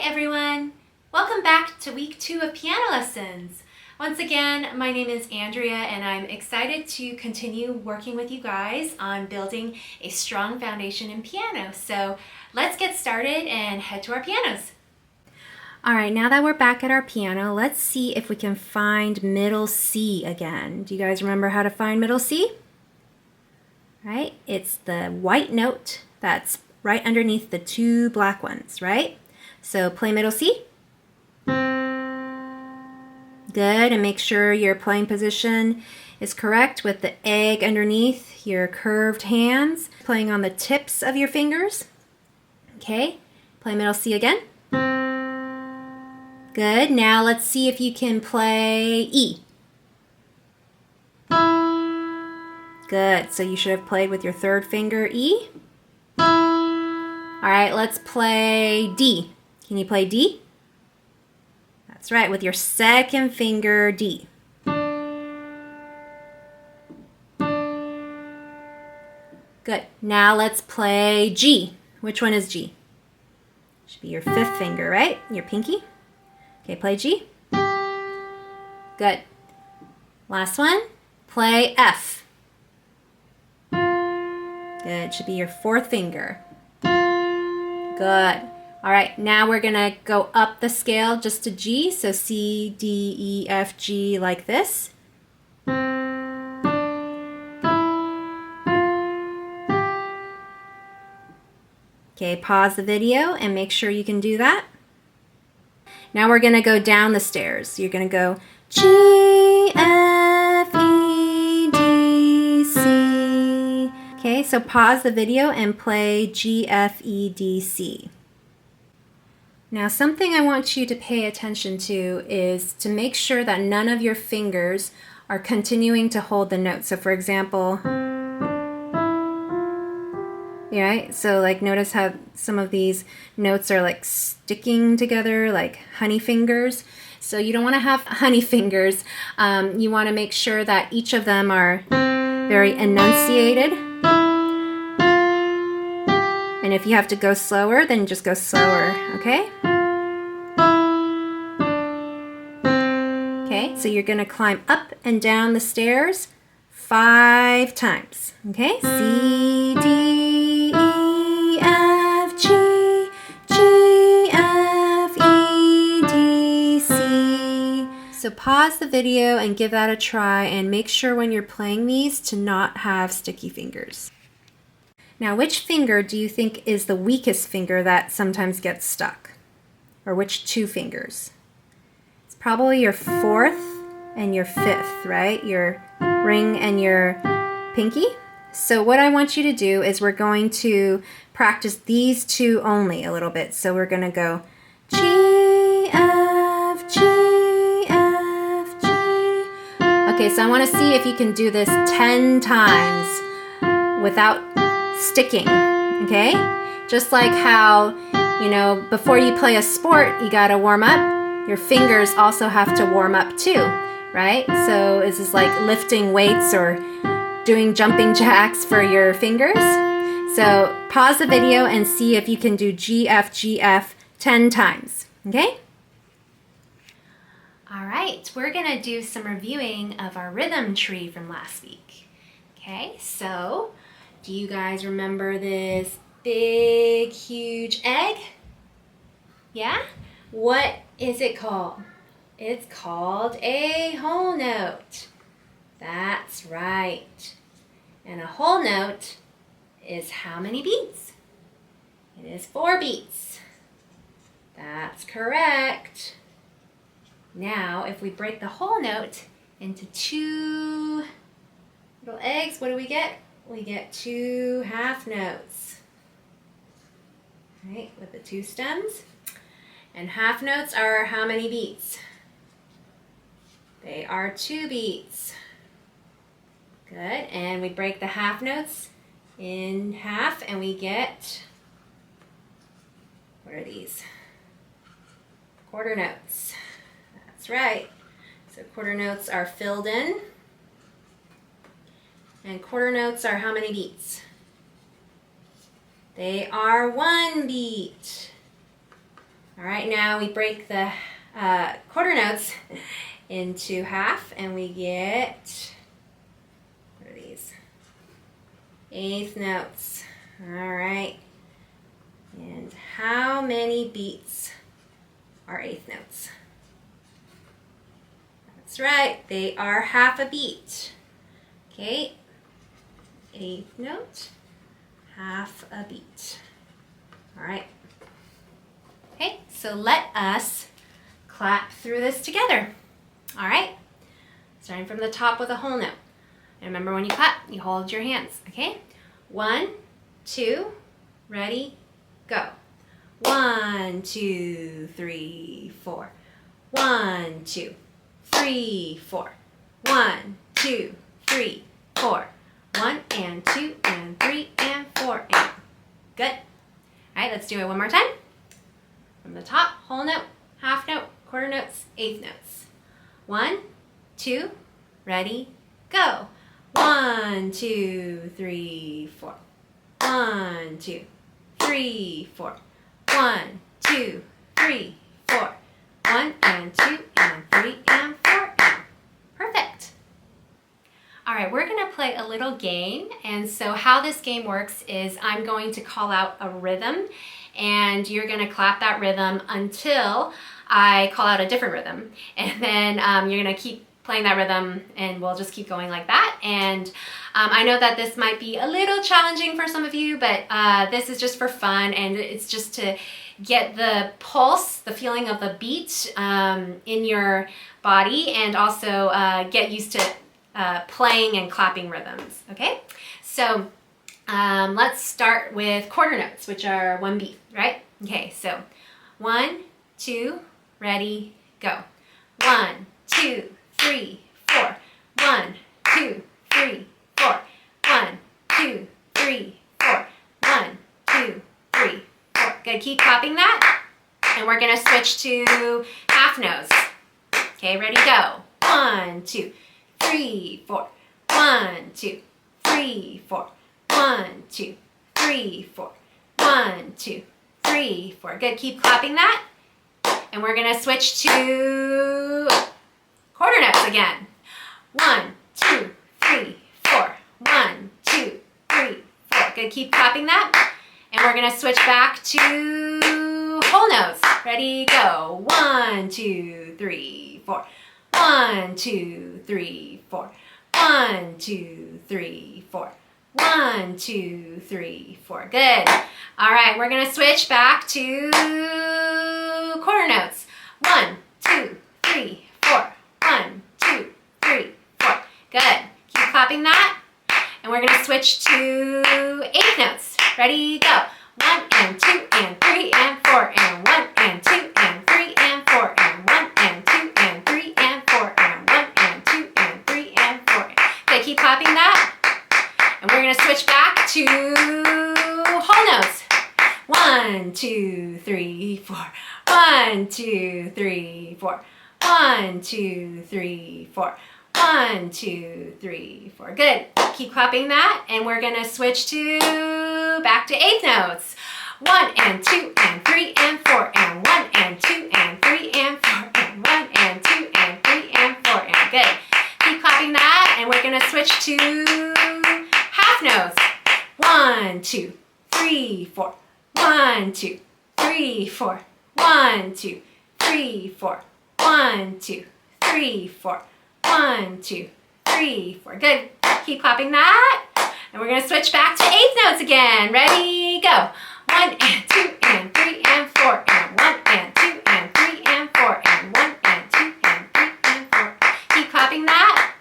Hi everyone! Welcome back to week 2 of piano lessons. Once again, my name is Andrea and I'm excited to continue working with you guys on building a strong foundation in piano. So let's get started and head to our pianos. All right, now that we're back at our piano, let's see if we can find middle C again. Do you guys remember how to find middle C? Right? It's the white note that's right underneath the two black ones, right? So play middle C. Good, and make sure your playing position is correct with the egg underneath your curved hands, playing on the tips of your fingers. Okay, play middle C again. Good, now let's see if you can play E. Good, so you should have played with your third finger E. All right, let's play D. Can you play D? That's right, with your second finger D. Good. Now let's play G. Which one is G? Should be your fifth finger, right? Your pinky. Okay, play G. Good. Last one. Play F. Good. Should be your fourth finger. Good. All right, now we're gonna go up the scale just to G, so C, D, E, F, G, like this. Okay, pause the video and make sure you can do that. Now we're gonna go down the stairs. You're gonna go G, F, E, D, C. Okay, so pause the video and play G, F, E, D, C. Now something I want you to pay attention to is to make sure that none of your fingers are continuing to hold the note. So for example, right? So like notice how some of these notes are like sticking together like honey fingers. So you don't want to have honey fingers. You want to make sure that each of them are very enunciated. And if you have to go slower, then just go slower, okay? Okay, so you're gonna climb up and down the stairs 5 times, okay? C, D, E, F, G, G, F, E, D, C. So pause the video and give that a try and make sure when you're playing these to not have sticky fingers. Now, which finger do you think is the weakest finger that sometimes gets stuck? Or which 2 fingers? It's probably your 4th and your 5th, right? Your ring and your pinky. So what I want you to do is we're going to practice these 2 only a little bit. So we're going to go G, F, G, F, G. Okay, so I want to see if you can do this 10 times without sticking, okay? Just like how, you know, before you play a sport, you gotta warm up. Your fingers also have to warm up too, right? So this is like lifting weights or doing jumping jacks for your fingers. So pause the video and see if you can do G, F, G, F 10 times, okay? All right, we're gonna do some reviewing of our rhythm tree from last week. Okay, so do you guys remember this big, huge egg? Yeah? What is it called? It's called a whole note. That's right. And a whole note is how many beats? It is 4 beats. That's correct. Now, if we break the whole note into 2 little eggs, what do we get? We get 2 half notes, right, with the 2 stems. And half notes are how many beats? They are 2 beats. Good, and we break the half notes in half and we get, what are these? Quarter notes. That's right. So quarter notes are filled in. And quarter notes are how many beats? They are 1 beat. All right, now we break the quarter notes into half and we get, what are these? Eighth notes. All right. And how many beats are eighth notes? That's right, they are half a beat. Okay, eighth note, half a beat. All right. Okay, so let us clap through this together. All right, starting from the top with a whole note. And remember, when you clap, you hold your hands, okay? 1, 2, ready, go. 1, 2, 3, 4. 1, 2, 3, 4. 1, 2, 3, 4. 1 and 2 and 3 and 4 and. Good. All right, let's do it one more time. From the top, whole note, half note, quarter notes, eighth notes. 1, 2, ready, go. 1, 2, 3, 4. 1, 2, 3, 4. 1, 2, 3, 4. 1 and 2 and 3 and 4 and. Perfect. All right, we're gonna play a little game. And so how this game works is I'm going to call out a rhythm and you're gonna clap that rhythm until I call out a different rhythm. And then you're gonna keep playing that rhythm and we'll just keep going like that. And I know that this might be a little challenging for some of you, but this is just for fun and it's just to get the pulse, the feeling of the beat in your body and also get used to playing and clapping rhythms, okay? So let's start with quarter notes, which are one beat, right? Okay, so 1, 2, ready, go. 1, 2, 3, 4. 1, 2, 3, 4. 1, 2, 3, 4. 1, 2, 3, 4. Good, keep clapping that. And we're gonna switch to half notes. Okay, ready, go. 1, 2, 3, 4. 1, 2, 3, 4. 1, 2, 3, 4. 1, 2, 3, 4. Good, keep clapping that. And we're gonna switch to quarter notes again. 1, 2, 3, 4. 1, 2, 3, 4. Good, keep clapping that. And we're gonna switch back to whole notes. Ready, go. 1, 2, 3, 4. 1, 2, 3, 4. 1, 2, 3, 4. 1, 2, 3, 4. Good. All right, we're gonna switch back to quarter notes. 1, 2, 3, 4. 1, 2, 3, 4. Good. Keep clapping that. And we're gonna switch to eighth notes. Ready, go. 1 and 2 and 3 and 4 and 1 and 2 and 3 and 4 and 1 and 2 and 3 and 4 and 1 and 2 and 3 and 4. Good, keep clapping that. And we're gonna switch back to whole notes. 1, 2, 3, 4. 1, 2, 3, 4. 1, 2, 3, 4. 1, 2, 3, 4. Good. Keep clapping that. And we're gonna switch to back to eighth notes. 1 and 2 and 3 and 4 and 1 and 2 and 3 and 4 and 1 and 2 and 3 and 4 and good. Keep clapping that. And we're gonna switch to half notes. 1, 2, 3, 4. 1, 2, 3, 4. 1, 2, 3, 4. 1, 2, 3, 4. 1, 2, 3, 4. Good. Keep clapping that. And we're going to switch back to eighth notes again. Ready, go. 1 and 2 and 3 and 4 and 1 and 2 and 3 and 4 and 1 and 2 and 3 and 4. Keep clapping that.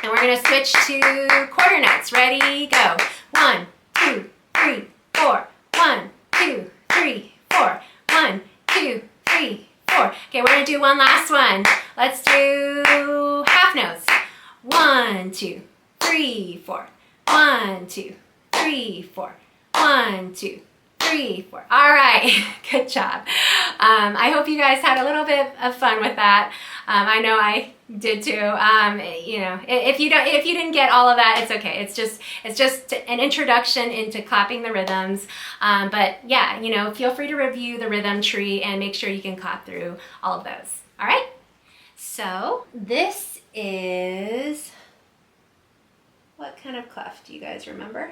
And we're going to switch to quarter notes. Ready, go. 1, 2, 3, 4. 1, 2, 3, 4. 1, 2, 3, 4. Okay, we're going to do one last one. Let's do half notes. 1, 2, 3, 4. 1, 2, 3, 4. 1, 2, 3, 4. All right, good job. I hope you guys had a little bit of fun with that. I know I Did too. You know, if you didn't get all of that, it's okay. It's just an introduction into clapping the rhythms. But yeah, you know, feel free to review the rhythm tree and make sure you can clap through all of those. All right. So this is, what kind of clef do you guys remember?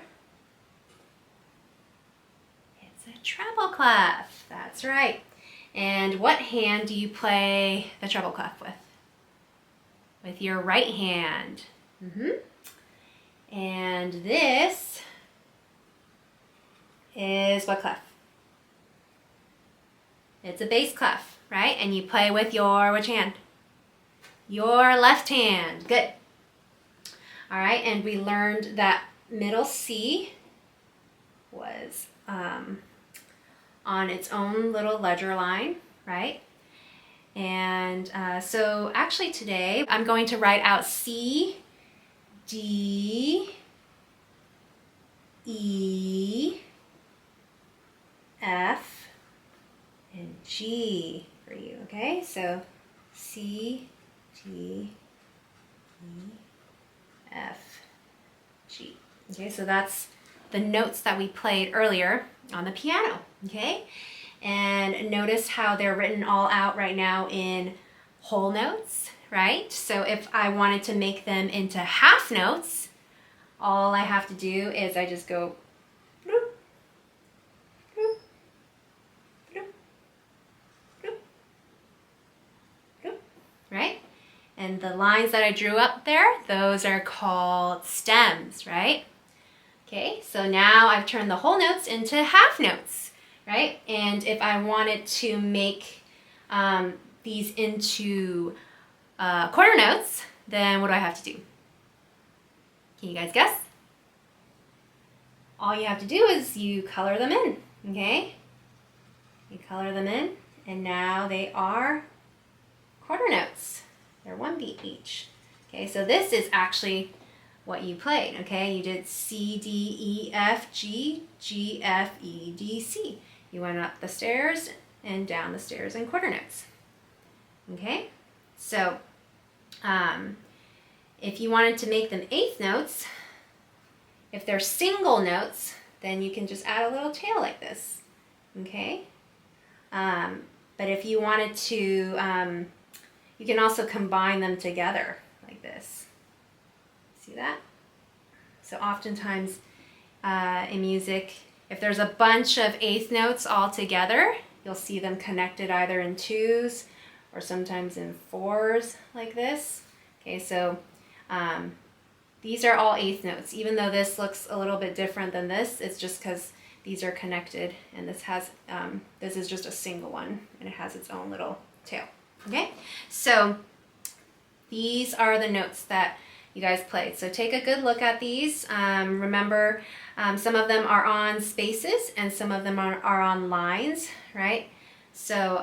It's a treble clef. That's right. And what hand do you play the treble clef with? With your right hand. And this is what clef? It's a bass clef, right? And you play with your which hand? Your left hand. Good. All right, and we learned that middle C was on its own little ledger line, right? And so actually today I'm going to write out C, D, E, F, and G for you, okay? So C, D, E, F, G. Okay, so that's the notes that we played earlier on the piano, okay? And notice how they're written all out right now in whole notes, right? So if I wanted to make them into half notes, all I have to do is I just go bloop, bloop, bloop, bloop, bloop, right? And the lines that I drew up there, those are called stems, right? Okay, so now I've turned the whole notes into half notes, right? And if I wanted to make these into quarter notes, then what do I have to do? Can you guys guess? All you have to do is you color them in, okay? You color them in, and now they are quarter notes. They're one beat each. Okay, so this is actually what you played, okay? You did C, D, E, F, G, G, F, E, D, C. You went up the stairs and down the stairs in quarter notes, okay? So if you wanted to make them eighth notes, if they're single notes, then you can just add a little tail like this, okay? But if you wanted to, you can also combine them together like this. See that? So oftentimes in music, if there's a bunch of eighth notes all together, you'll see them connected either in twos or sometimes in fours like this. Okay, so these are all eighth notes. Even though this looks a little bit different than this, it's just because these are connected, and this has this is just a single one, and it has its own little tail. Okay, so these are the notes that you guys played. So take a good look at these. Remember, some of them are on spaces and some of them are on lines, right? So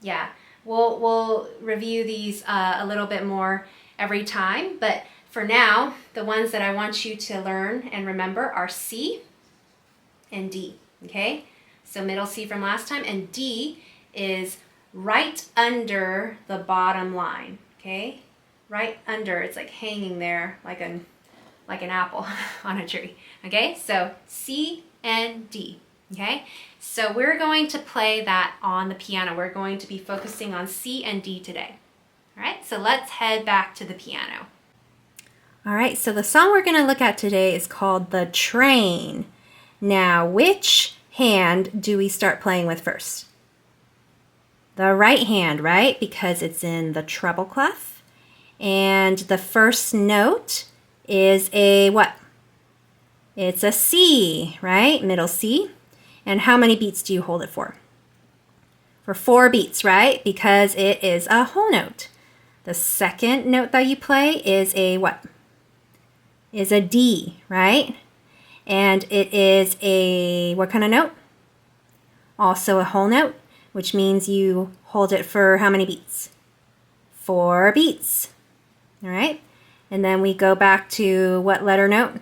yeah, we'll review these a little bit more every time, but for now, the ones that I want you to learn and remember are C and D, okay? So middle C from last time, and D is right under the bottom line, okay? Right under, it's like hanging there like an apple on a tree, okay? So C and D, okay? So we're going to play that on the piano. We're going to be focusing on C and D today, all right? So let's head back to the piano. All right, so the song we're gonna look at today is called The Train. Now, which hand do we start playing with first? The right hand, right? Because it's in the treble clef. And the first note is a what? It's a C, right? Middle C. And how many beats do you hold it for? For 4 beats, right? Because it is a whole note. The second note that you play is a what? Is a D, right? And it is a what kind of note? Also a whole note, which means you hold it for how many beats? 4 beats. All right, and then we go back to what letter note?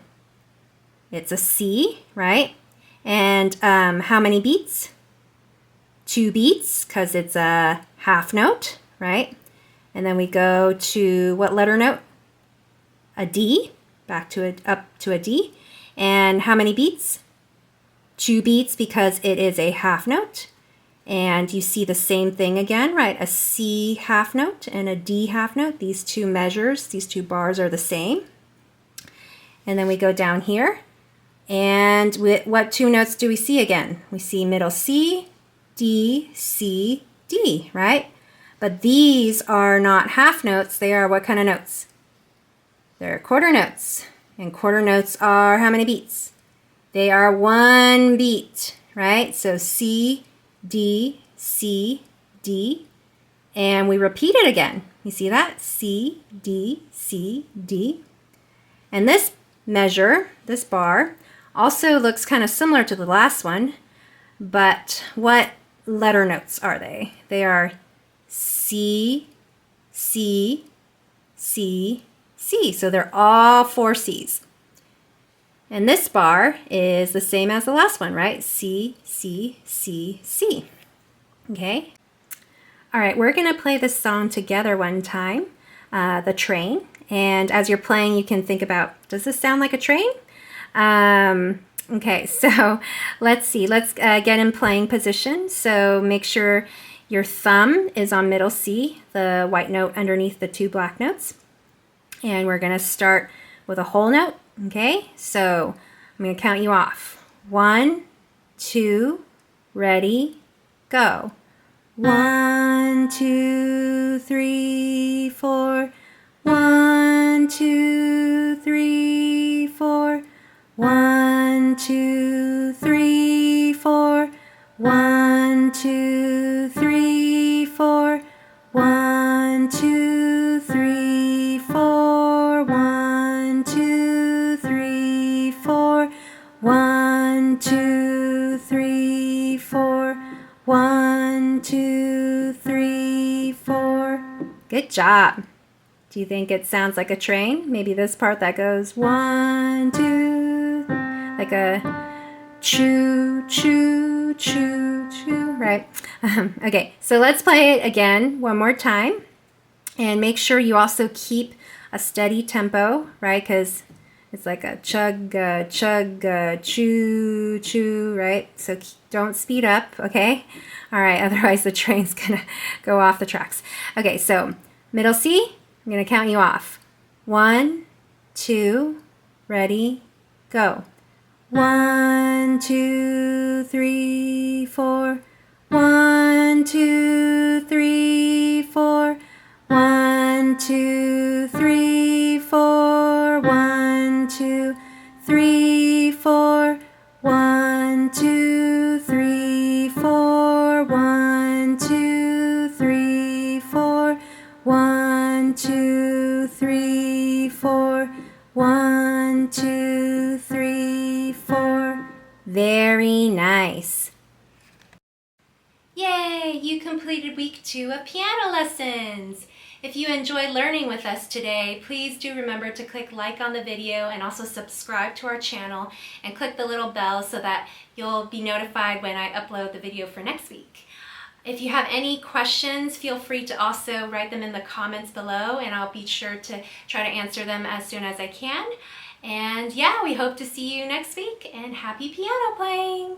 It's a C, right? And how many beats? 2 beats, because it's a half note, right? And then we go to what letter note? A D, back to up to a D. And how many beats? 2 beats because it is a half note. And you see the same thing again, right? A C half note and a D half note. These two measures, these two bars are the same. And then we go down here. And what 2 notes do we see again? We see middle C, D, C, D, right? But these are not half notes. They are what kind of notes? They're quarter notes. And quarter notes are how many beats? They are 1 beat, right? So C, D, C, D. And we repeat it again. You see that? C, D, C, D. And this measure, this bar, also looks kind of similar to the last one, but what letter notes are they? They are C, C, C, C. So they're all 4 C's. And this bar is the same as the last one, right? C, C, C, C. Okay. All right, we're going to play this song together one time, The Train. And as you're playing, you can think about, does this sound like a train? Okay, so let's see. Let's get in playing position. So make sure your thumb is on middle C, the white note underneath the 2 black notes. And we're going to start with a whole note. Okay, so I'm going to count you off. 1, 2, ready, go. 1, 2, 3, 4. 1, 2, 3, 4. 1, 2, 3, 4. 1, 2, 3, 4. 1, 2, 3, 4. 1, 2, 3, 4. 1, 2, 3, 4. 1, 2, 3, 4. Good job. Do you think it sounds like a train? Maybe this part that goes 1, 2, like a choo, choo, choo, choo, right? Okay, so let's play it again one more time. And make sure you also keep a steady tempo, right? Because it's like a chug, chug, choo, choo, right? So don't speed up, okay? All right, otherwise the train's gonna go off the tracks. Okay, so middle C, I'm gonna count you off. 1, 2, ready, go. 1, 2, 3, 4. 1, 2, 3, 4. 1, 2, 3, 4. 1, 2, 3, 4. 1, 2, 3, 4. 1, 2, 3, 4. 1, 2, 3, 4. 1, 2, 3, 4. Very nice. Yay! You completed week 2 of piano lessons. If you enjoyed learning with us today, please do remember to click like on the video and also subscribe to our channel and click the little bell so that you'll be notified when I upload the video for next week. If you have any questions, feel free to also write them in the comments below and I'll be sure to try to answer them as soon as I can. And yeah, we hope to see you next week and happy piano playing!